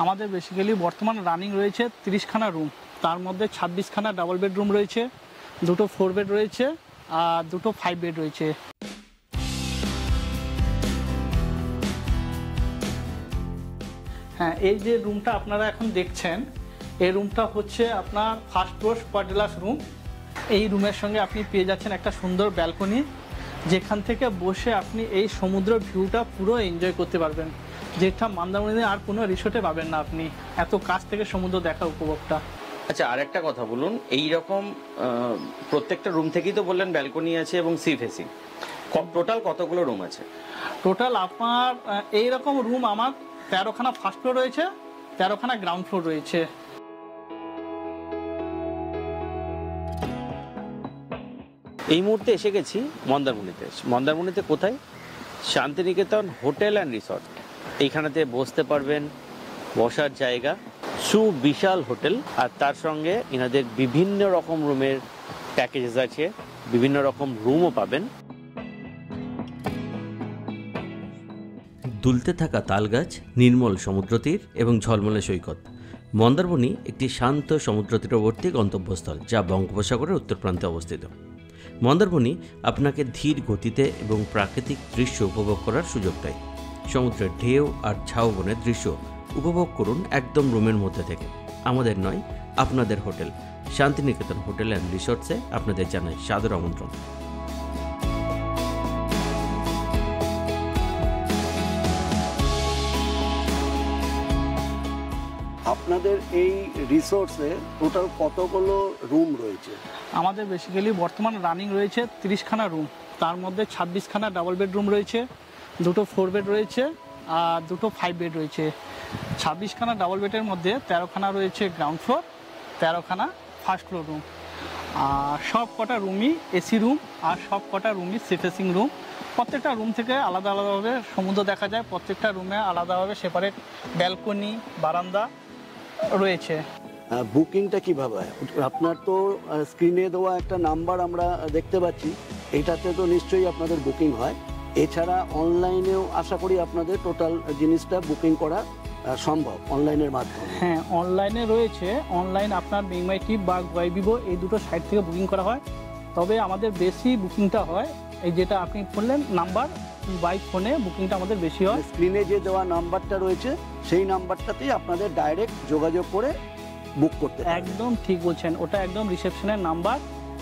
আমাদের বেসিক্যালি বর্তমান রানিং রয়েছে 30খানা রুম, তার মধ্যে 26খানা ডাবল বেডরুম রয়েছে, দুটো 4 বেড রয়েছে আর দুটো 5 বেড রয়েছে। হ্যাঁ, এই যে রুমটা আপনারা এখন দেখছেন, এই রুমটা হচ্ছে আপনার first floor super deluxe room. এই রুমের সঙ্গে আপনি পেয়ে যাচ্ছেন একটা সুন্দর ব্যালকনি, যেখান থেকে বসে আপনি এই সমুদ্র ভিউটা পুরো এনজয় করতে পারবেন, যেটা মন্দারমণিতে আর কোনো রিসোর্টে পাবেন না আপনি, এত কাছ থেকে সমুদ্র দেখা উপভোগটা। আচ্ছা, আরেকটা কথা বলুন, এই রকম প্রত্যেকটা রুম থেকেই তো বললেন ব্যালকনি আছে এবং সি ফেসিং, টোটাল কতগুলো রুম আছে? টোটাল আপনার এইরকম রুম আমার 13খানা ফার্স্ট ফ্লোর রয়েছে, 13খানা গ্রাউন্ড ফ্লোর রয়েছে। এই মুহূর্তে এসে গেছি মন্দারমণিতে। মন্দারমণিতে কোথায়? Shantiniketan hotel and resort. এইখানেতে বসতে পারবেন, বসার জায়গা, সুবিশাল হোটেল, আর তার সঙ্গে এনাদের বিভিন্ন রকম রুমের প্যাকেজেস আছে, বিভিন্ন রকম রুমও পাবেন। দুলতে থাকা তালগাছ, নির্মল সমুদ্রতীর এবং ঝলমলে সৈকত। মন্দারমণি একটি শান্ত সমুদ্র তীরবর্তী গন্তব্যস্থল, যা বঙ্গোপসাগরের উত্তর প্রান্তে অবস্থিত। মন্দারমণি আপনাকে ধীর গতিতে এবং প্রাকৃতিক দৃশ্য উপভোগ করার সুযোগ দেয়। সমুদ্রের ঢেউ আর ঝাউবনের দৃশ্য উপভোগ করুন একদম রুমের মধ্যে থেকে। আমাদের নয়, আপনাদের হোটেল শান্তিনিকেতন হোটেল অ্যান্ড রিসর্টসে আপনাদের জানাই সাদর আমন্ত্রণ। আপনাদের এই রিসোর্টসে টোটাল কতগুলো রুম রয়েছে? আমাদের বেসিক্যালি বর্তমান রানিং রয়েছে 30খানা রুম, তার মধ্যে 26খানা ডাবল বেডরুম রয়েছে, দুটো 4 বেড রয়েছে আর দুটো 5 বেড রয়েছে। 26খানা ডাবল বেডের মধ্যে 13খানা রয়েছে গ্রাউন্ড ফ্লোর, 13খানা ফার্স্ট ফ্লোর রুম। আর সব কটা রুমই এসি রুম আর সব কটা রুমই সি ফেসিং রুম। প্রত্যেকটা রুম থেকে আলাদা আলাদাভাবে সমুদ্র দেখা যায়, প্রত্যেকটা রুমে আলাদাভাবে সেপারেট ব্যালকনি, বারান্দা রয়েছে। বুকিংটা কিভাবে হয়? আপনার তো স্ক্রিনে দেওয়া একটা নাম্বার আমরা দেখতে পাচ্ছি, এইটাতে তো নিশ্চয়ই আপনাদের বুকিং হয়। এছাড়া অনলাইনেও আশা করি আপনাদের টোটাল জিনিসটা বুকিং করা সম্ভব অনলাইনের মাধ্যমে। হ্যাঁ, অনলাইনে রয়েছে। অনলাইন আপনার মেঘমাই ট্রিপ বা গোয়াইবিবো এই দুটো সাইট থেকে বুকিং করা হয়, তবে আমাদের বেশি বুকিংটা হয় এই যেটা আপনি বললেন নাম্বার, বাই ফোনে বুকিংটা আমাদের বেশি হয়। স্ক্রিনে যে দেওয়া নাম্বারটা রয়েছে সেই নাম্বারটাতেই আপনাদের ডাইরেক্ট যোগাযোগ করে বুক করতে পারবেন। একদম ঠিক বলছেন, ওটা একদম রিসেপশনের নাম্বার।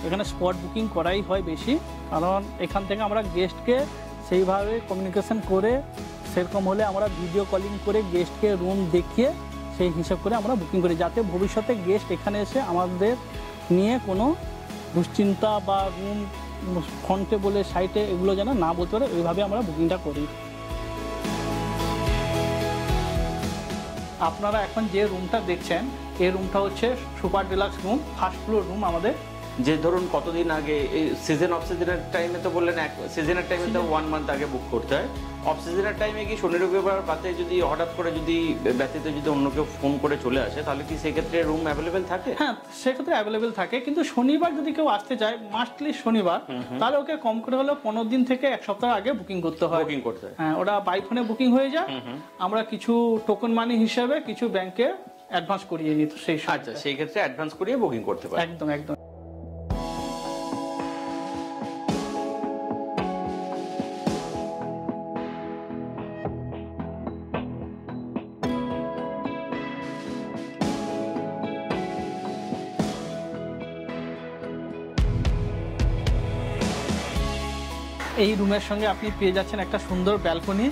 এখানে স্পট বুকিং করাই হয় বেশি, কারণ এখান থেকে আমরা গেস্টকে সেইভাবে কমিউনিকেশন করে, সেরকম হলে আমরা ভিডিও কলিং করে গেস্টকে রুম দেখিয়ে সেই হিসাব করে আমরা বুকিং করি, যাতে ভবিষ্যতে গেস্ট এখানে এসে আমাদের নিয়ে কোনো দুশ্চিন্তা বা রুম ফ্রন্টে বলে সাইটে এগুলো যেন না বলতে পারে, ওইভাবে আমরা বুকিংটা করি। আপনারা এখন যে রুমটা দেখছেন, এই রুমটা হচ্ছে super deluxe room, first floor room আমাদের। যে ধরুন কতদিন আগে, এই সিজন অফ সিজনের টাইমে তো বললেন সিজনের টাইমে তো 1 মান্থ আগে বুক করতে হয়। অফ সিজনের টাইমে কি শনি রবিবার বাদে যদি হঠাৎ করে যদি ব্যতীত যদি অন্য কেউ ফোন করে চলে আসে, তাহলে কি সেক্ষেত্রে রুম অ্যাভেলেবেল থাকে? হ্যাঁ, সেক্ষেত্রে অ্যাভেলেবেল থাকে, কিন্তু শনিবার যদি কেউ আসতে চায়, মাস্টলি শনিবার, তাহলে ওকে কম করে হলেও 15 দিন থেকে 1 সপ্তাহ আগে বুকিং করতে হয়। হ্যাঁ, ওটা বাই ফোনে বুকিং হয়ে যায়, আমরা কিছু টোকন মানি হিসেবে কিছু ব্যাংকে অ্যাডভান্স করিয়ে নিই। তো সেই আচ্ছা, সেই ক্ষেত্রে অ্যাডভান্স করিয়ে বুকিং করতে পারে। একদম একদম। এই রুমের সঙ্গে আপনি পেয়ে যাচ্ছেন একটা সুন্দর ব্যালকনি,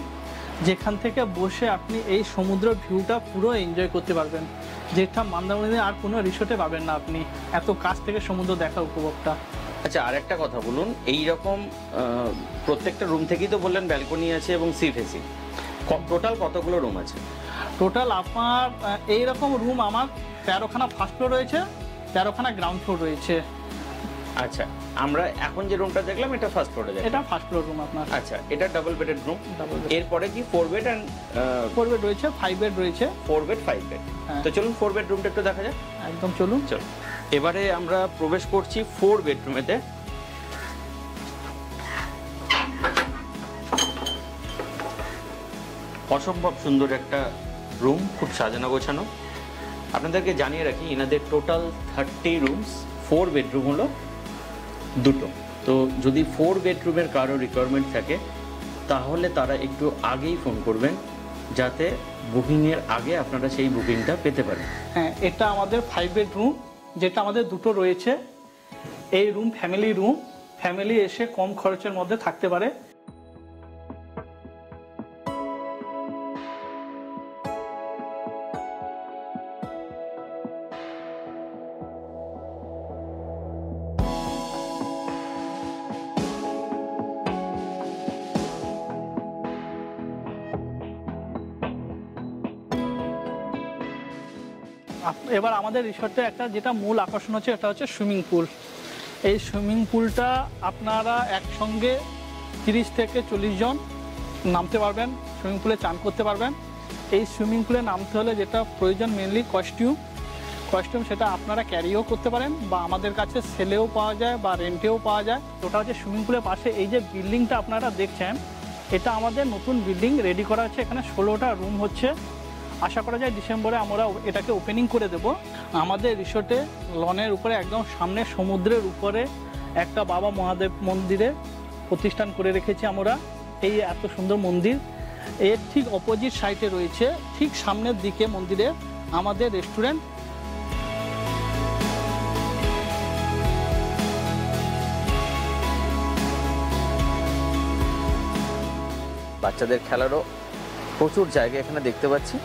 যেখান থেকে বসে আপনি এই সমুদ্র ভিউটা পুরো এনজয় করতে পারবেন, যেটা মন্দারমণিতে আর কোনো রিসোর্টে পাবেন না আপনি, এত কাছ থেকে সমুদ্র দেখা উপভোগটা। আচ্ছা, আরেকটা কথা বলুন, এই রকম প্রত্যেকটা রুম থেকেই তো বললেন ব্যালকনি আছে এবং সি ফেসিং, টোটাল কতগুলো রুম আছে? টোটাল আপনার এইরকম রুম আমার 13খানা ফার্স্ট ফ্লোর রয়েছে, 13খানা গ্রাউন্ড ফ্লোর রয়েছে। আচ্ছা, আমরা এখন যে রুমটা দেখলাম এটা ফার্স্ট ফ্লোরে যায়, এটা ফার্স্ট ফ্লোর রুম আপনার। আচ্ছা, এটা ডাবল বেডেড রুম। এরপরে কি 4 বেড এন্ড 4 বেড রয়েছে, 5 বেড রয়েছে। 4 বেড 5 বেড। তো চলুন 4 বেড রুমটা একটু দেখা যাক। একদম, চলুন। এবারে আমরা প্রবেশ করছি 4 বেডরুমেতে। অসম্ভব সুন্দর একটা রুম খুব সাজানো গোছানো। আপনাদেরকে জানিয়ে রাখি এনাদের টোটাল 30 রুমস, 4 বেডরুম হলো 2টো। তো যদি 4 বেডরুমের কারো রিকোয়ারমেন্ট থাকে তাহলে তারা একটু আগেই ফোন করবেন, যাতে বুকিংয়ের আগে আপনারা সেই বুকিংটা পেতে পারেন। হ্যাঁ, এটা আমাদের 5 বেডরুম, যেটা আমাদের 2টো রয়েছে। এই রুম ফ্যামিলি এসে কম খরচের মধ্যে থাকতে পারে। এবার আমাদের রিসর্টে একটা যেটা মূল আকর্ষণ হচ্ছে, এটা হচ্ছে সুইমিং পুল। এই সুইমিং পুলটা আপনারা একসঙ্গে 30 থেকে 40 জন নামতে পারবেন, সুইমিং পুলে চান করতে পারবেন। এই সুইমিং পুলে নামতে হলে যেটা প্রয়োজন মেনলি কস্টিউম, সেটা আপনারা ক্যারিও করতে পারেন বা আমাদের কাছে সেলেও পাওয়া যায় বা রেন্টেও পাওয়া যায়। ওটা হচ্ছে সুইমিং পুলের পাশে এই যে বিল্ডিংটা আপনারা দেখছেন, এটা আমাদের নতুন বিল্ডিং রেডি করা হচ্ছে। এখানে 16টা রুম হচ্ছে। আশা করা যায় ডিসেম্বরে আমরা এটাকে ওপেনিং করে দেব। আমাদের রিসোর্টে লনের উপরে একদম সামনে সমুদ্রের উপরে একটা বাবা মহাদেব মন্দিরে প্রতিষ্ঠান করে রেখেছি আমরা। এই এত সুন্দর মন্দির, এর ঠিক অপোজিট সাইডে রয়েছে, ঠিক সামনের দিকে মন্দিরে আমাদের রেস্টুরেন্ট। বাচ্চাদের খেলারও প্রচুর জায়গা এখানে দেখতে পাচ্ছি।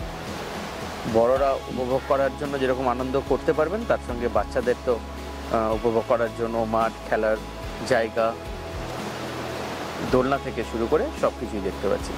বড়রা উপভোগ করার জন্য যেরকম আনন্দ করতে পারবেন, তার সঙ্গে বাচ্চাদের তো উপভোগ করার জন্য মাঠ, খেলার জায়গা, দোলনা থেকে শুরু করে সব কিছুই দেখতে পাচ্ছি।